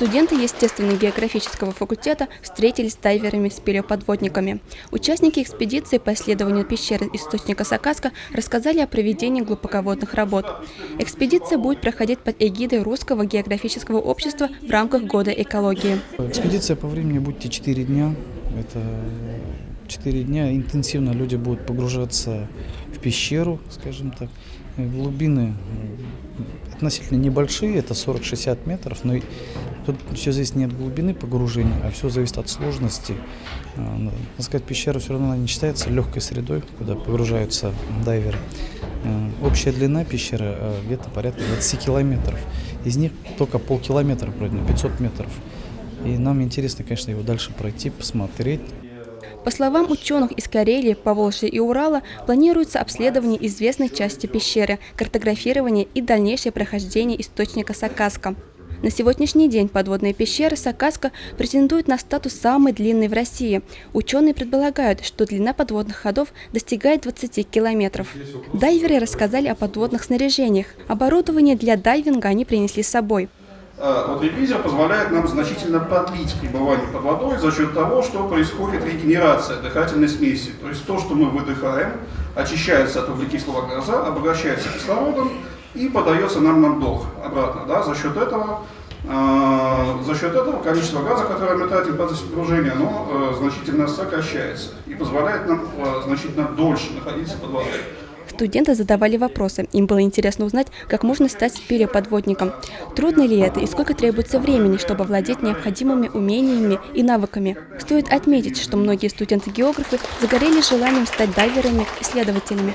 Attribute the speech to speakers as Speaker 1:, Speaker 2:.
Speaker 1: Студенты естественно-географического факультета встретились с дайверами-спелеоподводниками. Участники экспедиции по исследованию пещеры источника Сакаска рассказали о проведении глубоководных работ. Экспедиция будет проходить под эгидой Русского географического общества в рамках Года экологии.
Speaker 2: Экспедиция по времени будет 4 дня. Это 4 дня интенсивно люди будут погружаться в пещеру, скажем так. Глубины относительно небольшие, это 40-60 метров, но тут все зависит не от глубины погружения, а все зависит от сложности. Надо сказать, пещера все равно не считается легкой средой, куда погружаются дайверы. Общая длина пещеры где-то порядка 20 километров. Из них только полкилометра пройдено, 500 метров. И нам интересно, конечно, его дальше пройти, посмотреть.
Speaker 1: По словам ученых из Карелии, Поволжья и Урала, планируется обследование известной части пещеры, картографирование и дальнейшее прохождение источника Сакаска. На сегодняшний день подводная пещера Сакаска претендует на статус самой длинной в России. Ученые предполагают, что длина подводных ходов достигает 20 километров. Дайверы рассказали о подводных снаряжениях. Оборудование для дайвинга они принесли с собой.
Speaker 3: Вот ревизор позволяет нам значительно продлить пребывание под водой за счет того, что происходит регенерация дыхательной смеси. То есть то, что мы выдыхаем, очищается от углекислого газа, обогащается кислородом и подается нам на вдох обратно. Да? За счет этого количество газа, которое мы тратим в процессе погружения, оно значительно сокращается и позволяет нам значительно дольше находиться под водой.
Speaker 1: Студенты задавали вопросы. Им было интересно узнать, как можно стать спелеоподводником. Трудно ли это и сколько требуется времени, чтобы овладеть необходимыми умениями и навыками. Стоит отметить, что многие студенты-географы загорелись желанием стать дайверами-исследователями.